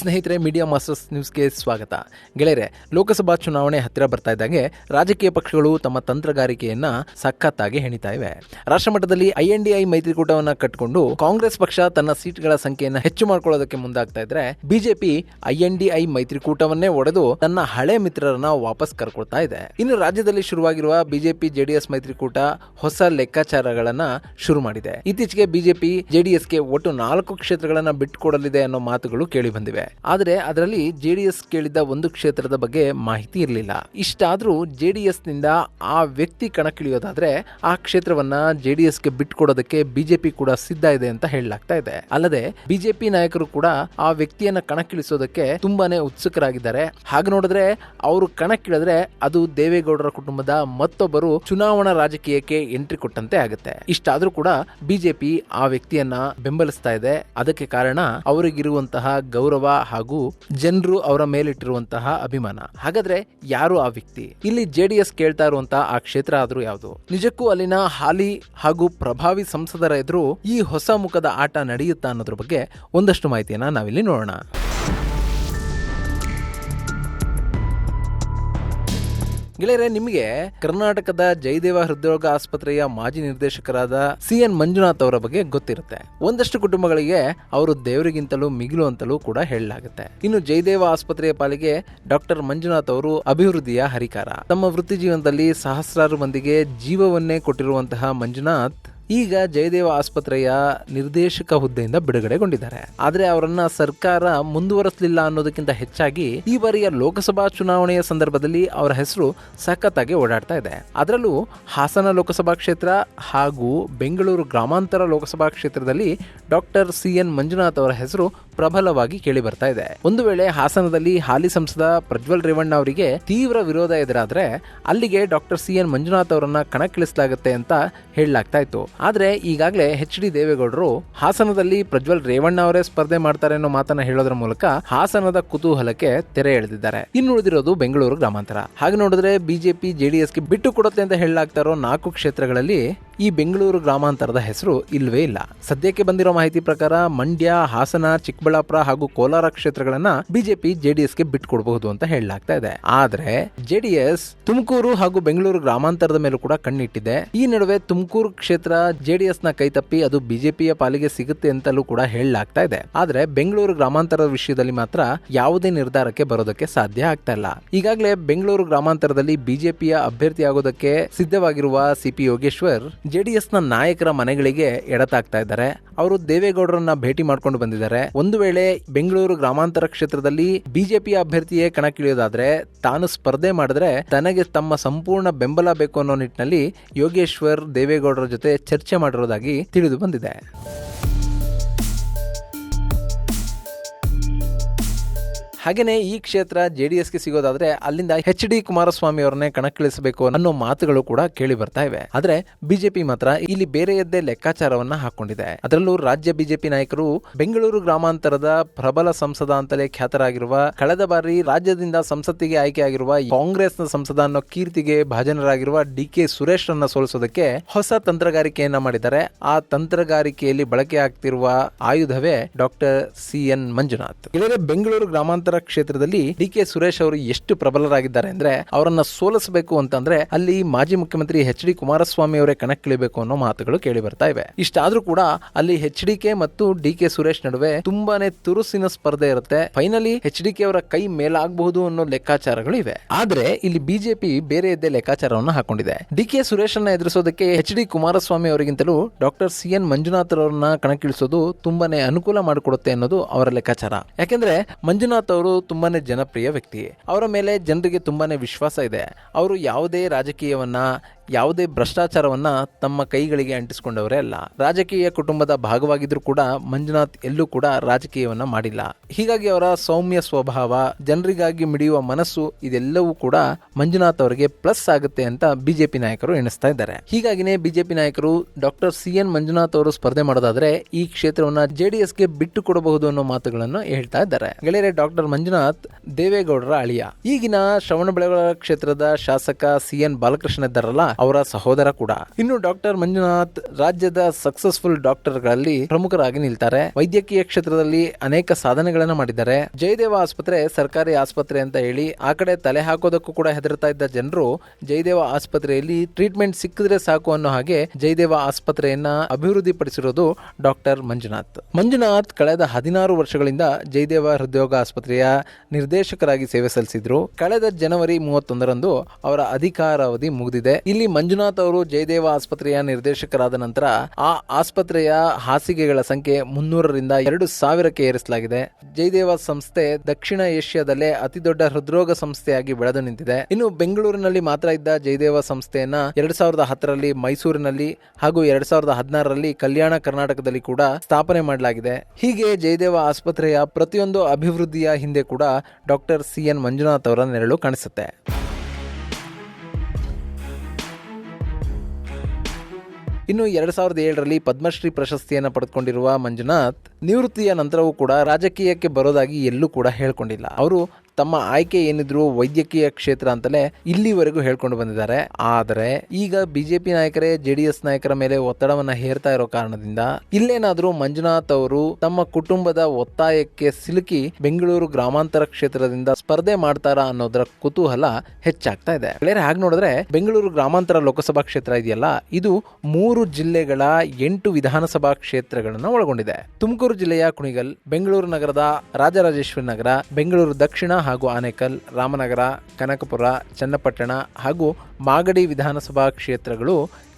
ಸ್ನೇಹಿತರೆ, media masters ನ್ಯೂಸ್ಗೆ ಸ್ವಾಗತ. ಗೆಳೆಯರೆ, ಲೋಕಸಭಾ ಚುನಾವಣೆ ಹತ್ತಿರ ಬರ್ತಾ ಇದ್ದಂಗೆ ರಾಜಕೀಯ ಪಕ್ಷಗಳು ತಮ್ಮ ತಂತ್ರಗಾರಿಕೆಯನ್ನ ಸಖತ್ತಾಗಿ ಹೆಣಿತಾ ಇವೆ. ರಾಷ್ಟ್ರಮಟ್ಟದಲ್ಲಿ INDI ಮೈತ್ರಿಕೂಟವನ್ನ ಕಟ್ಟಿಕೊಂಡು ಕಾಂಗ್ರೆಸ್ ಪಕ್ಷ ತನ್ನ ಸೀಟ್ಗಳ ಸಂಖ್ಯೆಯನ್ನು ಹೆಚ್ಚು ಮಾಡ್ಕೊಳ್ಳೋದಕ್ಕೆ ಮುಂದಾಗ್ತಾ ಇದ್ರೆ, ಬಿಜೆಪಿ INDI ಮೈತ್ರಿಕೂಟವನ್ನೇ ಒಡೆದು ತನ್ನ ಹಳೆ ಮಿತ್ರರನ್ನ ವಾಪಸ್ ಕರ್ಕೊಳ್ತಾ ಇದೆ. ಇನ್ನು ರಾಜ್ಯದಲ್ಲಿ ಶುರುವಾಗಿರುವ ಬಿಜೆಪಿ JDS ಮೈತ್ರಿಕೂಟ ಹೊಸ ಲೆಕ್ಕಾಚಾರಗಳನ್ನ ಶುರು ಮಾಡಿದೆ. ಇತ್ತೀಚೆಗೆ ಬಿಜೆಪಿ JDSಗೆ ಒಟ್ಟು 4 ಕ್ಷೇತ್ರಗಳನ್ನ ಬಿಟ್ಟುಕೊಡಲಿದೆ ಅನ್ನೋ ಮಾತುಗಳು ಕೇಳಿ ಬಂದಿವೆ. ಆದರೆ ಅದರಲ್ಲಿ JDS ಕೇಳಿದ್ದ ಒಂದು ಕ್ಷೇತ್ರದ ಬಗ್ಗೆ ಮಾಹಿತಿ ಇರಲಿಲ್ಲ. ಇಷ್ಟಾದ್ರೂ JDS ನಿಂದ ಆ ವ್ಯಕ್ತಿ ಕಣಕ್ಕಿಳಿಯೋದಾದ್ರೆ ಆ ಕ್ಷೇತ್ರವನ್ನ JDSಗೆ ಬಿಟ್ಟುಕೊಡೋದಕ್ಕೆ ಬಿಜೆಪಿ ಕೂಡ ಸಿದ್ಧ ಇದೆ ಅಂತ ಹೇಳಲಾಗ್ತಾ ಇದೆ. ಅಲ್ಲದೆ ಬಿಜೆಪಿ ನಾಯಕರು ಕೂಡ ಆ ವ್ಯಕ್ತಿಯನ್ನ ಕಣಕ್ಕಿಳಿಸೋದಕ್ಕೆ ತುಂಬಾನೇ ಉತ್ಸುಕರಾಗಿದ್ದಾರೆ. ಹಾಗೆ ನೋಡಿದ್ರೆ ಅವರು ಕಣಕ್ಕಿಳಿದ್ರೆ ಅದು ದೇವೇಗೌಡರ ಕುಟುಂಬದ ಮತ್ತೊಬ್ಬರು ಚುನಾವಣಾ ರಾಜಕೀಯಕ್ಕೆ ಎಂಟ್ರಿ ಕೊಟ್ಟಂತೆ ಆಗುತ್ತೆ. ಇಷ್ಟಾದ್ರೂ ಕೂಡ ಬಿಜೆಪಿ ಆ ವ್ಯಕ್ತಿಯನ್ನ ಬೆಂಬಲಿಸ್ತಾ ಇದೆ. ಅದಕ್ಕೆ ಕಾರಣ ಅವರಿಗಿರುವಂತಹ ಗೌರವ ಹಾಗೂ ಜನರು ಅವರ ಮೇಲಿಟ್ಟಿರುವಂತಹ ಅಭಿಮಾನ. ಹಾಗಾದ್ರೆ ಯಾರು ಆ ವ್ಯಕ್ತಿ? ಇಲ್ಲಿ JDS ಕೇಳ್ತಾ ಇರುವಂತಹ ಆ ಕ್ಷೇತ್ರ ಆದ್ರೂ ಯಾವುದು? ನಿಜಕ್ಕೂ ಅಲ್ಲಿನ ಹಾಲಿ ಹಾಗೂ ಪ್ರಭಾವಿ ಸಂಸದರ ಎದುರು ಈ ಹೊಸ ಮುಖದ ಆಟ ನಡೆಯುತ್ತಾ ಅನ್ನೋದ್ರ ಬಗ್ಗೆ ಒಂದಷ್ಟು ಮಾಹಿತಿಯನ್ನ ನಾವಿಲ್ಲಿ ನೋಡೋಣ. ಗೆಳೆಯರೆ, ನಿಮಗೆ ಕರ್ನಾಟಕದ ಜಯದೇವ ಹೃದ್ರೋಗ ಆಸ್ಪತ್ರೆಯ ಮಾಜಿ ನಿರ್ದೇಶಕರಾದ CN ಮಂಜುನಾಥ್ ಅವರ ಬಗ್ಗೆ ಗೊತ್ತಿರುತ್ತೆ. ಒಂದಷ್ಟು ಕುಟುಂಬಗಳಿಗೆ ಅವರು ದೇವರಿಗಿಂತಲೂ ಮಿಗಿಲು ಅಂತಲೂ ಕೂಡ ಹೇಳಲಾಗುತ್ತೆ. ಇನ್ನು ಜಯದೇವ ಆಸ್ಪತ್ರೆಯ ಪಾಲಿಗೆ ಡಾಕ್ಟರ್ ಮಂಜುನಾಥ್ ಅವರು ಅಭಿವೃದ್ಧಿಯ ಹರಿಕಾರ. ತಮ್ಮ ವೃತ್ತಿ ಜೀವನದಲ್ಲಿ ಸಹಸ್ರಾರು ಮಂದಿಗೆ ಜೀವವನ್ನೇ ಕೊಟ್ಟಿರುವಂತಹ ಮಂಜುನಾಥ್ ಈಗ ಜಯದೇವ ಆಸ್ಪತ್ರೆಯ ನಿರ್ದೇಶಕ ಹುದ್ದೆಯಿಂದ ಬಿಡುಗಡೆಗೊಂಡಿದ್ದಾರೆ. ಆದ್ರೆ ಅವರನ್ನ ಸರ್ಕಾರ ಮುಂದುವರಿಸಲಿಲ್ಲ ಅನ್ನೋದಕ್ಕಿಂತ ಹೆಚ್ಚಾಗಿ ಈ ಬಾರಿಯ ಲೋಕಸಭಾ ಚುನಾವಣೆಯ ಸಂದರ್ಭದಲ್ಲಿ ಅವರ ಹೆಸರು ಸಖತ್ತಾಗಿ ಓಡಾಡ್ತಾ ಇದೆ. ಅದರಲ್ಲೂ ಹಾಸನ ಲೋಕಸಭಾ ಕ್ಷೇತ್ರ ಹಾಗೂ ಬೆಂಗಳೂರು ಗ್ರಾಮಾಂತರ ಲೋಕಸಭಾ ಕ್ಷೇತ್ರದಲ್ಲಿ ಡಾಕ್ಟರ್ CN ಮಂಜುನಾಥ್ ಅವರ ಹೆಸರು ಪ್ರಬಲವಾಗಿ ಕೇಳಿ ಬರ್ತಾ ಇದೆ. ಒಂದು ವೇಳೆ ಹಾಸನದಲ್ಲಿ ಹಾಲಿ ಸಂಸದ ಪ್ರಜ್ವಲ್ ರೇವಣ್ಣ ಅವರಿಗೆ ತೀವ್ರ ವಿರೋಧ ಎದುರಾದ್ರೆ ಅಲ್ಲಿಗೆ ಡಾಕ್ಟರ್ CN ಮಂಜುನಾಥ್ ಅವರನ್ನ ಕಣಕ್ಕಿಳಿಸಲಾಗುತ್ತೆ ಅಂತ ಹೇಳಲಾಗ್ತಾ ಇತ್ತು. ಆದ್ರೆ ಈಗಾಗಲೇ HD ದೇವೇಗೌಡರು ಹಾಸನದಲ್ಲಿ ಪ್ರಜ್ವಲ್ ರೇವಣ್ಣ ಅವರೇ ಸ್ಪರ್ಧೆ ಮಾಡ್ತಾರೆ ಅನ್ನೋ ಮಾತನ್ನ ಹೇಳೋದ್ರ ಮೂಲಕ ಹಾಸನದ ಕುತೂಹಲಕ್ಕೆ ತೆರೆ ಎಳೆದಿದ್ದಾರೆ. ಇನ್ನು ಉಳಿದಿರೋದು ಬೆಂಗಳೂರು ಗ್ರಾಮಾಂತರ. ಹಾಗೆ ನೋಡಿದ್ರೆ ಬಿಜೆಪಿ JDSಗೆ ಬಿಟ್ಟು ಕೊಡುತ್ತೆ ಅಂತ ಹೇಳಲಾಗ್ತಾ ಇರೋ 4 ಕ್ಷೇತ್ರಗಳಲ್ಲಿ ಈ ಬೆಂಗಳೂರು ಗ್ರಾಮಾಂತರದ ಹೆಸರು ಇಲ್ವೇ ಇಲ್ಲ. ಸದ್ಯಕ್ಕೆ ಬಂದಿರೋ ಮಾಹಿತಿ ಪ್ರಕಾರ ಮಂಡ್ಯ, ಹಾಸನ, ಚಿಕ್ಕಬಳ್ಳಾಪುರ ಹಾಗೂ ಕೋಲಾರ ಕ್ಷೇತ್ರಗಳನ್ನ ಬಿಜೆಪಿ JDSಗೆ ಬಿಟ್ಟುಕೊಡಬಹುದು ಅಂತ ಹೇಳಲಾಗ್ತಾ ಇದೆ. ಆದ್ರೆ JDS ತುಮಕೂರು ಹಾಗೂ ಬೆಂಗಳೂರು ಗ್ರಾಮಾಂತರದ ಮೇಲೂ ಕೂಡ ಕಣ್ಣಿಟ್ಟಿದೆ. ಈ ನಡುವೆ ತುಮಕೂರು ಕ್ಷೇತ್ರ JDS ನ ಕೈತಪ್ಪಿ ಅದು ಬಿಜೆಪಿಯ ಪಾಲಿಗೆ ಸಿಗುತ್ತೆ ಅಂತಲೂ ಕೂಡ ಹೇಳಲಾಗ್ತಾ ಇದೆ. ಆದ್ರೆ ಬೆಂಗಳೂರು ಗ್ರಾಮಾಂತರದ ವಿಷಯದಲ್ಲಿ ಮಾತ್ರ ಯಾವುದೇ ನಿರ್ಧಾರಕ್ಕೆ ಬರೋದಕ್ಕೆ ಸಾಧ್ಯ ಆಗ್ತಾ ಇಲ್ಲ. ಈಗಾಗಲೇ ಬೆಂಗಳೂರು ಗ್ರಾಮಾಂತರದಲ್ಲಿ ಬಿಜೆಪಿಯ ಅಭ್ಯರ್ಥಿ ಆಗೋದಕ್ಕೆ ಸಿದ್ಧವಾಗಿರುವ CP ಯೋಗೇಶ್ವರ್ JDS ನ ನಾಯಕರ ಮನೆಗಳಿಗೆ ಎಡತಾಗ್ತಾ ಇದ್ದಾರೆ. ಅವರು ದೇವೇಗೌಡರನ್ನ ಭೇಟಿ ಮಾಡ್ಕೊಂಡು ಬಂದಿದ್ದಾರೆ. ಒಂದು ವೇಳೆ ಬೆಂಗಳೂರು ಗ್ರಾಮಾಂತರ ಕ್ಷೇತ್ರದಲ್ಲಿ ಬಿಜೆಪಿಯ ಅಭ್ಯರ್ಥಿಯೇ ಕಣಕ್ಕಿಳಿಯೋದಾದ್ರೆ ತಾನು ಸ್ಪರ್ಧೆ ಮಾಡಿದ್ರೆ ತನಗೆ ತಮ್ಮ ಸಂಪೂರ್ಣ ಬೆಂಬಲ ಬೇಕು ಅನ್ನೋ ನಿಟ್ಟಿನಲ್ಲಿ ಯೋಗೇಶ್ವರ್ ದೇವೇಗೌಡರ ಜೊತೆ ಚರ್ಚೆ ಮಾಡಿರೋದಾಗಿ ತಿಳಿದು ಬಂದಿದೆ. ಹಾಗೇನೆ ಈ ಕ್ಷೇತ್ರ JDSಗೆ ಸಿಗೋದಾದ್ರೆ ಅಲ್ಲಿಂದ HD ಕುಮಾರಸ್ವಾಮಿ ಅವರನ್ನೇ ಕಣಕ್ಕಿಳಿಸಬೇಕು ಅನ್ನೋ ಮಾತುಗಳು ಕೂಡ ಕೇಳಿ ಬರ್ತಾ ಇವೆ. ಆದ್ರೆ ಬಿಜೆಪಿ ಮಾತ್ರ ಇಲ್ಲಿ ಬೇರೆಯದ್ದೇ ಲೆಕ್ಕಾಚಾರವನ್ನ ಹಾಕೊಂಡಿದೆ. ಅದರಲ್ಲೂ ರಾಜ್ಯ ಬಿಜೆಪಿ ನಾಯಕರು ಬೆಂಗಳೂರು ಗ್ರಾಮಾಂತರದ ಪ್ರಬಲ ಸಂಸದ ಅಂತಲೇ ಖ್ಯಾತರಾಗಿರುವ, ಕಳೆದ ಬಾರಿ ರಾಜ್ಯದಿಂದ ಸಂಸತ್ತಿಗೆ ಆಯ್ಕೆಯಾಗಿರುವ ಕಾಂಗ್ರೆಸ್ನ ಸಂಸದ ಅನ್ನೋ ಕೀರ್ತಿಗೆ ಭಾಜನರಾಗಿರುವ DK ಸುರೇಶ್ ರನ್ನ ಸೋಲಿಸೋದಕ್ಕೆ ಹೊಸ ತಂತ್ರಗಾರಿಕೆಯನ್ನ ಮಾಡಿದ್ದಾರೆ. ಆ ತಂತ್ರಗಾರಿಕೆಯಲ್ಲಿ ಬಳಕೆ ಆಗ್ತಿರುವ ಆಯುಧವೇ ಡಾಕ್ಟರ್ CN ಮಂಜುನಾಥ್. ಇದರ ಬೆಂಗಳೂರು ಗ್ರಾಮಾಂತರ ಕ್ಷೇತ್ರದಲ್ಲಿ DK ಸುರೇಶ್ ಅವರು ಎಷ್ಟು ಪ್ರಬಲರಾಗಿದ್ದಾರೆ ಅಂದ್ರೆ ಅವರನ್ನ ಸೋಲಿಸಬೇಕು ಅಂತಂದ್ರೆ ಅಲ್ಲಿ ಮಾಜಿ ಮುಖ್ಯಮಂತ್ರಿ HD ಕುಮಾರಸ್ವಾಮಿ ಅವರೇ ಕಣಕ್ಕಿಳಿಬೇಕು ಅನ್ನೋ ಮಾತುಗಳು ಕೇಳಿ ಬರ್ತಾ ಇವೆ. ಇಷ್ಟಾದ್ರೂ ಕೂಡ ಅಲ್ಲಿ HDK ಮತ್ತು DK ಸುರೇಶ್ ನಡುವೆ ತುಂಬಾನೇ ತುರುಸಿನ ಸ್ಪರ್ಧೆ ಇರುತ್ತೆ. ಫೈನಲಿ HDK ಅವರ ಕೈ ಮೇಲಾಗಬಹುದು ಅನ್ನೋ ಲೆಕ್ಕಾಚಾರಗಳು ಇವೆ. ಆದ್ರೆ ಇಲ್ಲಿ ಬಿಜೆಪಿ ಬೇರೆಯದ್ದೇ ಲೆಕ್ಕಾಚಾರವನ್ನು ಹಾಕೊಂಡಿದೆ. DK ಸುರೇಶ್ ಅನ್ನ ಎದುರಿಸೋದಕ್ಕೆ HD ಕುಮಾರಸ್ವಾಮಿ ಅವರಿಗಿಂತಲೂ ಡಾಕ್ಟರ್ CN ಮಂಜುನಾಥ್ ಅವರನ್ನ ಕಣಕ್ಕಿಳಿಸೋದು ತುಂಬಾನೇ ಅನುಕೂಲ ಮಾಡಿಕೊಡುತ್ತೆ ಅನ್ನೋದು ಅವರ ಲೆಕ್ಕಾಚಾರ. ಯಾಕೆಂದ್ರೆ ಮಂಜುನಾಥ್ ಅವರು ತುಂಬಾನೇ ಜನಪ್ರಿಯ ವ್ಯಕ್ತಿ. ಅವರ ಮೇಲೆ ಜನರಿಗೆ ತುಂಬಾನೇ ವಿಶ್ವಾಸ ಇದೆ. ಅವರು ಯಾವುದೇ ರಾಜಕೀಯವನ್ನ, ಯಾವುದೇ ಭ್ರಷ್ಟಾಚಾರವನ್ನ ತಮ್ಮ ಕೈಗಳಿಗೆ ಅಂಟಿಸಿಕೊಂಡವರೇ ಅಲ್ಲ. ರಾಜಕೀಯ ಕುಟುಂಬದ ಭಾಗವಾಗಿದ್ರು ಕೂಡ ಮಂಜುನಾಥ್ ಎಲ್ಲೂ ಕೂಡ ರಾಜಕೀಯವನ್ನ ಮಾಡಿಲ್ಲ. ಹೀಗಾಗಿ ಅವರ ಸೌಮ್ಯ ಸ್ವಭಾವ, ಜನರಿಗಾಗಿ ಮಿಡಿಯುವ ಮನಸ್ಸು ಇದೆಲ್ಲವೂ ಕೂಡ ಮಂಜುನಾಥ್ ಅವರಿಗೆ ಪ್ಲಸ್ ಆಗುತ್ತೆ ಅಂತ ಬಿಜೆಪಿ ನಾಯಕರು ಎಣಿಸ್ತಾ ಇದ್ದಾರೆ. ಹೀಗಾಗಿನೇ ಬಿಜೆಪಿ ನಾಯಕರು ಡಾಕ್ಟರ್ CN ಮಂಜುನಾಥ್ ಅವರು ಸ್ಪರ್ಧೆ ಮಾಡೋದಾದ್ರೆ ಈ ಕ್ಷೇತ್ರವನ್ನ JDSಗೆ ಬಿಟ್ಟು ಕೊಡಬಹುದು ಅನ್ನೋ ಮಾತುಗಳನ್ನು ಹೇಳ್ತಾ ಇದ್ದಾರೆ. ಗೆಳೆಯರೆ, ಡಾಕ್ಟರ್ ಮಂಜುನಾಥ್ ದೇವೇಗೌಡರ ಅಳಿಯ. ಈಗಿನ ಶ್ರವಣಬೆಳಗೊಳ ಕ್ಷೇತ್ರದ ಶಾಸಕ CN ಬಾಲಕೃಷ್ಣ ಇದ್ದಾರಲ್ಲ, ಅವರ ಸಹೋದರ ಕೂಡ. ಇನ್ನು ಡಾಕ್ಟರ್ ಮಂಜುನಾಥ್ ರಾಜ್ಯದ ಸಕ್ಸಸ್ಫುಲ್ ಡಾಕ್ಟರ್ಗಳಲ್ಲಿ ಪ್ರಮುಖರಾಗಿ ನಿಲ್ತಾರೆ. ವೈದ್ಯಕೀಯ ಕ್ಷೇತ್ರದಲ್ಲಿ ಅನೇಕ ಸಾಧನೆಗಳನ್ನ ಮಾಡಿದ್ದಾರೆ. ಜಯದೇವ ಆಸ್ಪತ್ರೆ ಸರ್ಕಾರಿ ಆಸ್ಪತ್ರೆ ಅಂತ ಹೇಳಿ ಆ ಕಡೆ ತಲೆ ಹಾಕೋದಕ್ಕೂ ಕೂಡ ಹೆದರ್ತಾ ಇದ್ದ ಜನರು ಜಯದೇವ ಆಸ್ಪತ್ರೆಯಲ್ಲಿ ಟ್ರೀಟ್ಮೆಂಟ್ ಸಿಕ್ಕಿದ್ರೆ ಸಾಕು ಅನ್ನೋ ಹಾಗೆ ಜಯದೇವ ಆಸ್ಪತ್ರೆಯನ್ನ ಅಭಿವೃದ್ಧಿ ಪಡಿಸಿರೋದು ಡಾಕ್ಟರ್ ಮಂಜುನಾಥ್ ಕಳೆದ 16 ವರ್ಷಗಳಿಂದ ಜಯದೇವ ಹೃದ್ರೋಗ ಆಸ್ಪತ್ರೆಯ ನಿರ್ದೇಶಕರಾಗಿ ಸೇವೆ ಸಲ್ಲಿಸಿದ್ರು. ಕಳೆದ ಜನವರಿ 31ರಂದು ಅವರ ಅಧಿಕಾರಾವಧಿ ಮುಗಿದಿದೆ. ಇಲ್ಲಿ ಮಂಜುನಾಥ್ ಅವರು ಜಯದೇವ ಆಸ್ಪತ್ರೆಯ ನಿರ್ದೇಶಕರಾದ ನಂತರ ಆ ಆಸ್ಪತ್ರೆಯ ಹಾಸಿಗೆಗಳ ಸಂಖ್ಯೆ 300ರಿಂದ 2000ಕ್ಕೆ ಏರಿಸಲಾಗಿದೆ. ಜಯದೇವ ಸಂಸ್ಥೆ ದಕ್ಷಿಣ ಏಷ್ಯಾದಲ್ಲೇ ಅತಿ ದೊಡ್ಡ ಹೃದ್ರೋಗ ಸಂಸ್ಥೆಯಾಗಿ ಬೆಳೆದು ನಿಂತಿದೆ. ಇನ್ನು ಬೆಂಗಳೂರಿನಲ್ಲಿ ಮಾತ್ರ ಇದ್ದ ಜಯದೇವ ಸಂಸ್ಥೆಯನ್ನ 2010ರಲ್ಲಿ ಮೈಸೂರಿನಲ್ಲಿ ಹಾಗೂ 2016ರಲ್ಲಿ ಕಲ್ಯಾಣ ಕರ್ನಾಟಕದಲ್ಲಿ ಕೂಡ ಸ್ಥಾಪನೆ ಮಾಡಲಾಗಿದೆ. ಹೀಗೆ ಜಯದೇವ ಆಸ್ಪತ್ರೆಯ ಪ್ರತಿಯೊಂದು ಅಭಿವೃದ್ಧಿಯ ಹಿಂದೆ ಕೂಡ ಡಾಕ್ಟರ್ CN ಮಂಜುನಾಥ್ ಅವರ ನೆರಳು ಕಾಣಿಸುತ್ತೆ. ಇನ್ನು 2007ರಲ್ಲಿ ಪದ್ಮಶ್ರೀ ಪ್ರಶಸ್ತಿಯನ್ನು ಪಡೆದುಕೊಂಡಿರುವ ಮಂಜುನಾಥ್ ನಿವೃತ್ತಿಯ ನಂತರವೂ ಕೂಡ ರಾಜಕೀಯಕ್ಕೆ ಬರೋದಾಗಿ ಎಲ್ಲೂ ಕೂಡ ಹೇಳ್ಕೊಂಡಿಲ್ಲ. ಅವರು ತಮ್ಮ ಆಯ್ಕೆ ಏನಿದ್ರು ವೈದ್ಯಕೀಯ ಕ್ಷೇತ್ರ ಅಂತಲೇ ಇಲ್ಲಿವರೆಗೂ ಹೇಳ್ಕೊಂಡು ಬಂದಿದ್ದಾರೆ. ಆದರೆ ಈಗ ಬಿಜೆಪಿ ನಾಯಕರೇ JDS ನಾಯಕರ ಮೇಲೆ ಒತ್ತಡವನ್ನ ಹೇರ್ತಾ ಇರೋ ಕಾರಣದಿಂದ ಇಲ್ಲೇನಾದ್ರೂ ಮಂಜುನಾಥ್ ಅವರು ತಮ್ಮ ಕುಟುಂಬದ ಒತ್ತಾಯಕ್ಕೆ ಸಿಲುಕಿ ಬೆಂಗಳೂರು ಗ್ರಾಮಾಂತರ ಕ್ಷೇತ್ರದಿಂದ ಸ್ಪರ್ಧೆ ಮಾಡ್ತಾರಾ ಅನ್ನೋದರ ಕುತೂಹಲ ಹೆಚ್ಚಾಗ್ತಾ ಇದೆ. ಹಾಗೆ ನೋಡಿದ್ರೆ ಬೆಂಗಳೂರು ಗ್ರಾಮಾಂತರ ಲೋಕಸಭಾ ಕ್ಷೇತ್ರ ಇದೆಯಲ್ಲ, ಇದು 3 ಜಿಲ್ಲೆಗಳ 8 ವಿಧಾನಸಭಾ ಕ್ಷೇತ್ರಗಳನ್ನು ಒಳಗೊಂಡಿದೆ. ತುಮಕೂರು ಜಿಲ್ಲೆಯ ಕುಣಿಗಲ್, ಬೆಂಗಳೂರು ನಗರದ ರಾಜರಾಜೇಶ್ವರಿ ನಗರ, ಬೆಂಗಳೂರು ದಕ್ಷಿಣ ಹಾಗೂ ಆನೇಕಲ್, ರಾಮನಗರ, ಕನಕಪುರ, ಚನ್ನಪಟ್ಟಣ ಹಾಗೂ ಮಾಗಡಿ ವಿಧಾನಸಭಾ ಕ್ಷೇತ್ರಗಳು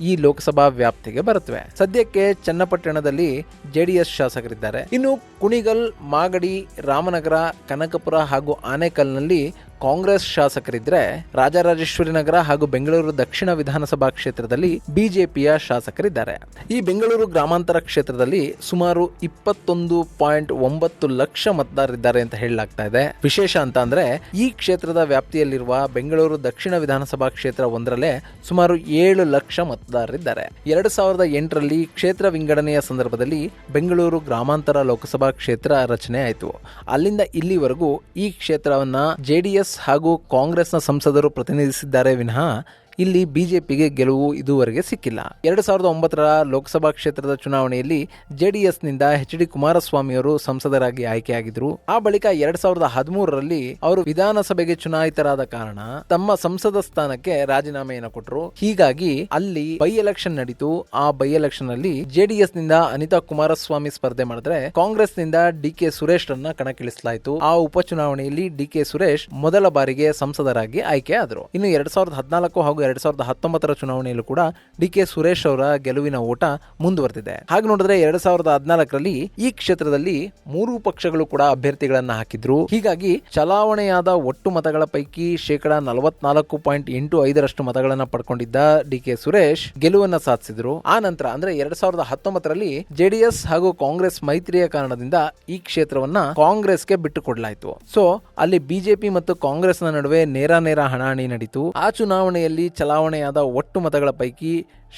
ಈ ಲೋಕಸಭಾ ವ್ಯಾಪ್ತಿಗೆ ಬರುತ್ತವೆ. ಸದ್ಯಕ್ಕೆ ಚನ್ನಪಟ್ಟಣದಲ್ಲಿ JDS ಶಾಸಕರಿದ್ದಾರೆ. ಇನ್ನು ಕುಣಿಗಲ್, ಮಾಗಡಿ, ರಾಮನಗರ, ಕನಕಪುರ ಹಾಗೂ ಆನೇಕಲ್ನಲ್ಲಿ ಕಾಂಗ್ರೆಸ್ ಶಾಸಕರಿದ್ರೆ, ರಾಜರಾಜೇಶ್ವರಿ ನಗರ ಹಾಗೂ ಬೆಂಗಳೂರು ದಕ್ಷಿಣ ವಿಧಾನಸಭಾ ಕ್ಷೇತ್ರದಲ್ಲಿ ಬಿಜೆಪಿಯ ಶಾಸಕರಿದ್ದಾರೆ. ಈ ಬೆಂಗಳೂರು ಗ್ರಾಮಾಂತರ ಕ್ಷೇತ್ರದಲ್ಲಿ ಸುಮಾರು 21.9 ಲಕ್ಷ ಮತದಾರರಿದ್ದಾರೆ ಅಂತ ಹೇಳಲಾಗ್ತಾ ಇದೆ. ವಿಶೇಷ ಅಂತ ಅಂದ್ರೆ ಈ ಕ್ಷೇತ್ರದ ವ್ಯಾಪ್ತಿಯಲ್ಲಿರುವ ಬೆಂಗಳೂರು ದಕ್ಷಿಣ ವಿಧಾನಸಭಾ ಕ್ಷೇತ್ರ ಒಂದರಲ್ಲೇ ಸುಮಾರು 7 ಲಕ್ಷ ಮತದಾರರಿದ್ದಾರೆ. 2008ರಲ್ಲಿ ಕ್ಷೇತ್ರ ವಿಂಗಡಣೆಯ ಸಂದರ್ಭದಲ್ಲಿ ಬೆಂಗಳೂರು ಗ್ರಾಮಾಂತರ ಲೋಕಸಭಾ ಕ್ಷೇತ್ರ ರಚನೆ ಆಯಿತು. ಅಲ್ಲಿಂದ ಇಲ್ಲಿವರೆಗೂ ಈ ಕ್ಷೇತ್ರವನ್ನ JDS ಹಾಗೂ ಕಾಂಗ್ರೆಸ್ನ ಸಂಸದರು ಪ್ರತಿನಿಧಿಸಿದ್ದಾರೆ ವಿನಃ ಇಲ್ಲಿ ಬಿಜೆಪಿಗೆ ಗೆಲುವು ಇದುವರೆಗೆ ಸಿಕ್ಕಿಲ್ಲ. 2009ರ ಲೋಕಸಭಾ ಕ್ಷೇತ್ರದ ಚುನಾವಣೆಯಲ್ಲಿ JDSನಿಂದ HD ಕುಮಾರಸ್ವಾಮಿ ಅವರು ಸಂಸದರಾಗಿ ಆಯ್ಕೆಯಾಗಿದ್ರು. ಆ ಬಳಿಕ 2013ರಲ್ಲಿ ಅವರು ವಿಧಾನಸಭೆಗೆ ಚುನಾಯಿತರಾದ ಕಾರಣ ತಮ್ಮ ಸಂಸದ ಸ್ಥಾನಕ್ಕೆ ರಾಜೀನಾಮೆಯನ್ನು ಕೊಟ್ಟರು. ಹೀಗಾಗಿ ಅಲ್ಲಿ ಬೈ ಎಲೆಕ್ಷನ್ ನಡೀತು. ಆ ಬೈ ಎಲೆಕ್ಷನ್ ಅಲ್ಲಿ JDSನಿಂದ ಅನಿತಾ ಕುಮಾರಸ್ವಾಮಿ ಸ್ಪರ್ಧೆ ಮಾಡಿದ್ರೆ ಕಾಂಗ್ರೆಸ್ನಿಂದ DK ಸುರೇಶ್ ರನ್ನ ಕಣಕ್ಕಿಳಿಸಲಾಯಿತು. ಆ ಉಪಚುನಾವಣೆಯಲ್ಲಿ DK ಸುರೇಶ್ ಮೊದಲ ಬಾರಿಗೆ ಸಂಸದರಾಗಿ ಆಯ್ಕೆ ಆದರು. ಇನ್ನು 2014 ಹಾಗೂ 2019ರ ಚುನಾವಣೆಯಲ್ಲೂ ಕೂಡ DK ಸುರೇಶ್ ಅವರ ಗೆಲುವಿನ ಓಟ ಮುಂದುವರೆದಿದೆ. ಹಾಗೆ ನೋಡಿದ್ರೆ 2014ರಲ್ಲಿ ಈ ಕ್ಷೇತ್ರದಲ್ಲಿ 3 ಪಕ್ಷಗಳು ಕೂಡ ಅಭ್ಯರ್ಥಿಗಳನ್ನ ಹಾಕಿದ್ರು. ಹೀಗಾಗಿ ಚಲಾವಣೆಯಾದ ಒಟ್ಟು ಮತಗಳ ಪೈಕಿ 44.85% ಮತಗಳನ್ನ ಪಡ್ಕೊಂಡಿದ್ದ DK ಸುರೇಶ್ ಗೆಲುವನ್ನ ಸಾಧಿಸಿದ್ರು. ಆ ನಂತರ ಅಂದ್ರೆ 2019ರಲ್ಲಿ JDS ಹಾಗೂ ಕಾಂಗ್ರೆಸ್ ಮೈತ್ರಿಯ ಕಾರಣದಿಂದ ಈ ಕ್ಷೇತ್ರವನ್ನ ಕಾಂಗ್ರೆಸ್ಗೆ ಬಿಟ್ಟು ಕೊಡಲಾಯಿತು. ಸೊ ಅಲ್ಲಿ ಬಿಜೆಪಿ ಮತ್ತು ಕಾಂಗ್ರೆಸ್ನ ನಡುವೆ ನೇರ ಹಣಾಹಣಿ ನಡೀತು. ಆ ಚುನಾವಣೆಯಲ್ಲಿ ಚಲಾವಣೆಯಾದ ಒಟ್ಟು ಮತಗಳ ಪೈಕಿ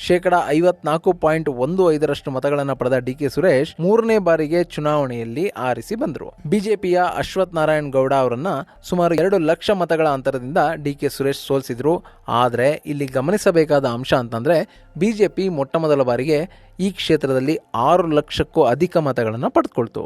54.15% ಮತಗಳನ್ನು ಪಡೆದ DK ಸುರೇಶ್ 3ನೇ ಬಾರಿಗೆ ಚುನಾವಣೆಯಲ್ಲಿ ಆರಿಸಿ ಬಂದರು. ಬಿಜೆಪಿಯ ಅಶ್ವಥ್ ನಾರಾಯಣ್ ಗೌಡ ಅವರನ್ನ ಸುಮಾರು 2 ಲಕ್ಷ ಮತಗಳ ಅಂತರದಿಂದ DK ಸುರೇಶ್ ಸೋಲಿಸಿದ್ರು. ಆದರೆ ಇಲ್ಲಿ ಗಮನಿಸಬೇಕಾದ ಅಂಶ ಅಂತಂದ್ರೆ ಬಿಜೆಪಿ ಮೊಟ್ಟ ಮೊದಲ ಬಾರಿಗೆ ಈ ಕ್ಷೇತ್ರದಲ್ಲಿ 6 ಲಕ್ಷಕ್ಕೂ ಅಧಿಕ ಮತಗಳನ್ನು ಪಡೆದುಕೊಳ್ತು.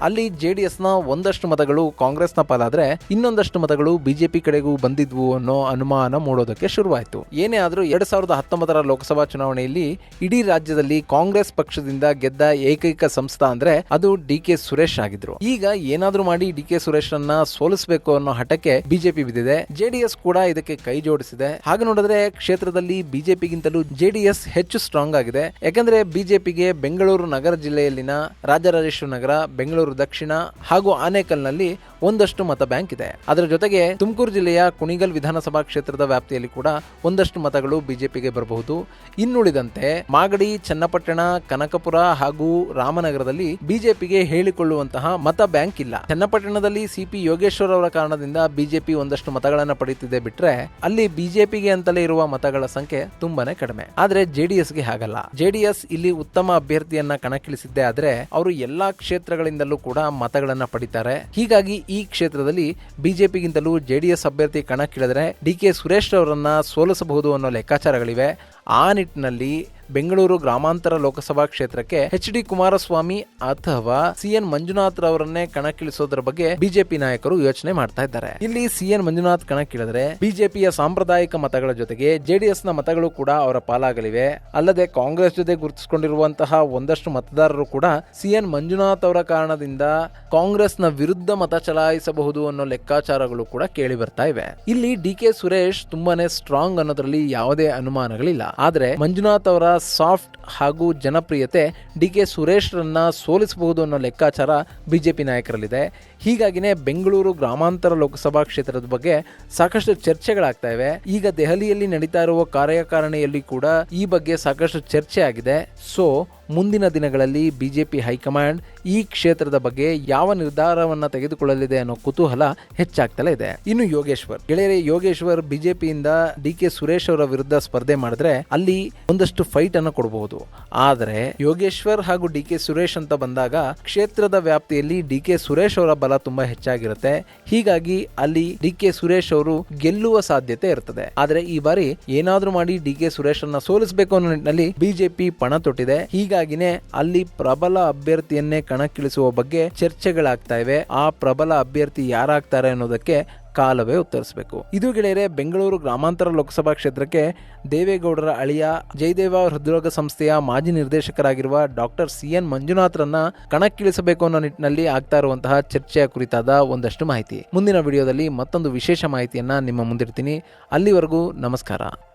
ಅಲ್ಲಿ JDSನ ಒಂದಷ್ಟು ಮತಗಳು ಕಾಂಗ್ರೆಸ್ನ ಪಾಲಾದ್ರೆ ಇನ್ನೊಂದಷ್ಟು ಮತಗಳು ಬಿಜೆಪಿ ಕಡೆಗೂ ಬಂದಿದ್ವು ಅನ್ನೋ ಅನುಮಾನ ಮೂಡೋದಕ್ಕೆ ಶುರುವಾಯಿತು. ಏನೇ ಆದರೂ 2019ರ ಲೋಕಸಭಾ ಚುನಾವಣೆಯಲ್ಲಿ ಇಡೀ ರಾಜ್ಯದಲ್ಲಿ ಕಾಂಗ್ರೆಸ್ ಪಕ್ಷದಿಂದ ಗೆದ್ದ ಏಕೈಕ ಸಂಸ್ಥಾ ಅಂದ್ರೆ ಅದು DK ಸುರೇಶ್ ಆಗಿದ್ರು. ಈಗ ಏನಾದ್ರೂ ಮಾಡಿ DK ಸುರೇಶ್ ರನ್ನ ಸೋಲಿಸಬೇಕು ಅನ್ನೋ ಹಠಕ್ಕೆ ಬಿಜೆಪಿ ಬಿದ್ದಿದೆ. JDS ಕೂಡ ಇದಕ್ಕೆ ಕೈ ಜೋಡಿಸಿದೆ. ಹಾಗೆ ನೋಡಿದ್ರೆ ಕ್ಷೇತ್ರದಲ್ಲಿ ಬಿಜೆಪಿಗಿಂತಲೂ JDS ಹೆಚ್ಚು ಸ್ಟ್ರಾಂಗ್ ಆಗಿದೆ. ಯಾಕಂದ್ರೆ ಬಿಜೆಪಿಗೆ ಬೆಂಗಳೂರು ನಗರ ಜಿಲ್ಲೆಯಲ್ಲಿನ ರಾಜರಾಜೇಶ್ವರಿ ನಗರ, ಬೆಂಗಳೂರು ದಕ್ಷಿಣ ಹಾಗೂ ಆನೇಕಲ್ನಲ್ಲಿ ಒಂದಷ್ಟು ಮತ ಬ್ಯಾಂಕ್ ಇದೆ. ಅದರ ಜೊತೆಗೆ ತುಮಕೂರು ಜಿಲ್ಲೆಯ ಕುಣಿಗಲ್ ವಿಧಾನಸಭಾ ಕ್ಷೇತ್ರದ ವ್ಯಾಪ್ತಿಯಲ್ಲಿ ಕೂಡ ಒಂದಷ್ಟು ಮತಗಳು ಬಿಜೆಪಿಗೆ ಬರಬಹುದು. ಇನ್ನುಳಿದಂತೆ ಮಾಗಡಿ, ಚನ್ನಪಟ್ಟಣ, ಕನಕಪುರ ಹಾಗೂ ರಾಮನಗರದಲ್ಲಿ ಬಿಜೆಪಿಗೆ ಹೇಳಿಕೊಳ್ಳುವಂತಹ ಮತ ಬ್ಯಾಂಕ್ ಇಲ್ಲ. ಚನ್ನಪಟ್ಟಣದಲ್ಲಿ CP ಯೋಗೇಶ್ವರ್ ಅವರ ಕಾರಣದಿಂದ ಬಿಜೆಪಿ ಒಂದಷ್ಟು ಮತಗಳನ್ನು ಪಡೆಯುತ್ತಿದೆ ಬಿಟ್ರೆ ಅಲ್ಲಿ ಬಿಜೆಪಿಗೆ ಅಂತಲೇ ಇರುವ ಮತಗಳ ಸಂಖ್ಯೆ ತುಂಬಾನೇ ಕಡಿಮೆ. ಆದ್ರೆ JDSಗೆ ಹಾಗಲ್ಲ. JDS ಇಲ್ಲಿ ಉತ್ತಮ ಅಭ್ಯರ್ಥಿಯನ್ನ ಕಣಕ್ಕಿಳಿಸಿದ್ದೇ ಆದ್ರೆ ಅವರು ಎಲ್ಲಾ ಕ್ಷೇತ್ರಗಳಿಂದಲೂ ಕೂಡ ಮತಗಳನ್ನ ಪಡಿತಾರೆ. ಹೀಗಾಗಿ ಈ ಕ್ಷೇತ್ರದಲ್ಲಿ ಬಿಜೆಪಿಗಿಂತಲೂ ಜೆಡಿಎಸ್ ಅಭ್ಯರ್ಥಿ ಕಣಕ್ಕಿಳಿದರೆ ಡಿ.ಕೆ. ಸುರೇಶ್ ಅವರನ್ನ ಸೋಲಿಸಬಹುದು ಅನ್ನೋ ಲೆಕ್ಕಾಚಾರಗಳಿವೆ. ಆ ನಿಟ್ಟಿನಲ್ಲಿ ಬೆಂಗಳೂರು ಗ್ರಾಮಾಂತರ ಲೋಕಸಭಾ ಕ್ಷೇತ್ರಕ್ಕೆ ಎಚ್.ಡಿ. ಕುಮಾರಸ್ವಾಮಿ ಅಥವಾ ಸಿ.ಎನ್. ಮಂಜುನಾಥ್ ಅವರನ್ನೇ ಕಣಕ್ಕಿಳಿಸೋದ್ರ ಬಗ್ಗೆ ಬಿಜೆಪಿ ನಾಯಕರು ಯೋಚನೆ ಮಾಡ್ತಾ ಇದ್ದಾರೆ. ಇಲ್ಲಿ ಸಿ.ಎನ್. ಮಂಜುನಾಥ್ ಕಣಕ್ಕಿಳಿದ್ರೆ ಬಿಜೆಪಿಯ ಸಾಂಪ್ರದಾಯಿಕ ಮತಗಳ ಜೊತೆಗೆ ಜೆಡಿಎಸ್ ನ ಮತಗಳು ಕೂಡ ಅವರ ಪಾಲಾಗಲಿವೆ. ಅಲ್ಲದೆ ಕಾಂಗ್ರೆಸ್ ಜೊತೆ ಗುರುತಿಸಿಕೊಂಡಿರುವಂತಹ ಒಂದಷ್ಟು ಮತದಾರರು ಕೂಡ ಸಿ.ಎನ್. ಮಂಜುನಾಥ್ ಅವರ ಕಾರಣದಿಂದ ಕಾಂಗ್ರೆಸ್ನ ವಿರುದ್ಧ ಮತ ಚಲಾಯಿಸಬಹುದು ಅನ್ನೋ ಲೆಕ್ಕಾಚಾರಗಳು ಕೂಡ ಕೇಳಿ ಬರ್ತಾ ಇವೆ. ಇಲ್ಲಿ ಡಿ.ಕೆ. ಸುರೇಶ್ ತುಂಬಾನೇ ಸ್ಟ್ರಾಂಗ್ ಅನ್ನೋದ್ರಲ್ಲಿ ಯಾವುದೇ ಅನುಮಾನಗಳಿಲ್ಲ. ಆದ್ರೆ ಮಂಜುನಾಥ್ ಅವರ ಸಾಫ್ಟ್ ಹಾಗೂ ಜನಪ್ರಿಯತೆ ಡಿ.ಕೆ. ಸುರೇಶ್ ರನ್ನ ಸೋಲಿಸಬಹುದು ಅನ್ನೋ ಲೆಕ್ಕಾಚಾರ ಬಿಜೆಪಿ ನಾಯಕರಲ್ಲಿದೆ. ಹೀಗಾಗಿನೇ ಬೆಂಗಳೂರು ಗ್ರಾಮಾಂತರ ಲೋಕಸಭಾ ಕ್ಷೇತ್ರದ ಬಗ್ಗೆ ಸಾಕಷ್ಟು ಚರ್ಚೆಗಳಾಗ್ತಾ ಇವೆ. ಈಗ ದೆಹಲಿಯಲ್ಲಿ ನಡೀತಾ ಇರುವ ಕಾರ್ಯಕಾರಿಣಿಯಲ್ಲಿ ಕೂಡ ಈ ಬಗ್ಗೆ ಸಾಕಷ್ಟು ಚರ್ಚೆ ಆಗಿದೆ. ಸೊ ಮುಂದಿನ ದಿನಗಳಲ್ಲಿ ಬಿಜೆಪಿ ಹೈಕಮಾಂಡ್ ಈ ಕ್ಷೇತ್ರದ ಬಗ್ಗೆ ಯಾವ ನಿರ್ಧಾರವನ್ನ ತೆಗೆದುಕೊಳ್ಳಲಿದೆ ಅನ್ನೋ ಕುತೂಹಲ ಹೆಚ್ಚಾಗ್ತಲೇ ಇದೆ. ಇನ್ನು ಗೆಳೆಯರೇ, ಯೋಗೇಶ್ವರ್ ಬಿಜೆಪಿಯಿಂದ ಡಿ.ಕೆ. ಸುರೇಶ್ ಅವರ ವಿರುದ್ಧ ಸ್ಪರ್ಧೆ ಮಾಡಿದ್ರೆ ಅಲ್ಲಿ ಒಂದಷ್ಟು ಫೈಟ್ ಅನ್ನು ಕೊಡಬಹುದು. ಆದರೆ ಯೋಗೇಶ್ವರ್ ಹಾಗೂ ಡಿ.ಕೆ. ಸುರೇಶ್ ಅಂತ ಬಂದಾಗ ಕ್ಷೇತ್ರದ ವ್ಯಾಪ್ತಿಯಲ್ಲಿ ಡಿ.ಕೆ. ಸುರೇಶ್ ಅವರ ಬಲ ತುಂಬಾ ಹೆಚ್ಚಾಗಿರುತ್ತೆ. ಹೀಗಾಗಿ ಅಲ್ಲಿ ಡಿ.ಕೆ. ಸುರೇಶ್ ಅವರು ಗೆಲ್ಲುವ ಸಾಧ್ಯತೆ ಇರ್ತದೆ. ಆದ್ರೆ ಈ ಬಾರಿ ಏನಾದ್ರೂ ಮಾಡಿ ಡಿ.ಕೆ. ಸುರೇಶ್ ಅನ್ನ ಸೋಲಿಸಬೇಕು ಅನ್ನೋ ನಿಟ್ಟಿನಲ್ಲಿ ಬಿಜೆಪಿ ಪಣ ತೊಟ್ಟಿದೆ. ಹೀಗಾಗಿನೇ ಅಲ್ಲಿ ಪ್ರಬಲ ಅಭ್ಯರ್ಥಿಯನ್ನೇ ಕಣಕ್ಕಿಳಿಸುವ ಬಗ್ಗೆ ಚರ್ಚೆಗಳಾಗ್ತಾ ಇವೆ. ಆ ಪ್ರಬಲ ಅಭ್ಯರ್ಥಿ ಯಾರಾಗ್ತಾರೆ ಅನ್ನೋದಕ್ಕೆ ಕಾಲವೇ ಉತ್ತರಿಸಬೇಕು. ಇದು ಗೆಳೆಯರೆ, ಬೆಂಗಳೂರು ಗ್ರಾಮಾಂತರ ಲೋಕಸಭಾ ಕ್ಷೇತ್ರಕ್ಕೆ ದೇವೇಗೌಡರ ಅಳಿಯ ಜಯದೇವ ಹೃದ್ರೋಗ ಸಂಸ್ಥೆಯ ಮಾಜಿ ನಿರ್ದೇಶಕರಾಗಿರುವ ಡಾಕ್ಟರ್ ಸಿ.ಎನ್. ಮಂಜುನಾಥ್ ರನ್ನ ಕಣಕ್ಕಿಳಿಸಬೇಕು ಅನ್ನೋ ನಿಟ್ಟಿನಲ್ಲಿ ಆಗ್ತಾ ಇರುವಂತಹ ಚರ್ಚೆಯ ಕುರಿತಾದ ಒಂದಷ್ಟು ಮಾಹಿತಿ. ಮುಂದಿನ ವಿಡಿಯೋದಲ್ಲಿ ಮತ್ತೊಂದು ವಿಶೇಷ ಮಾಹಿತಿಯನ್ನ ನಿಮ್ಮ ಮುಂದಿಡ್ತೀನಿ. ಅಲ್ಲಿವರೆಗೂ ನಮಸ್ಕಾರ.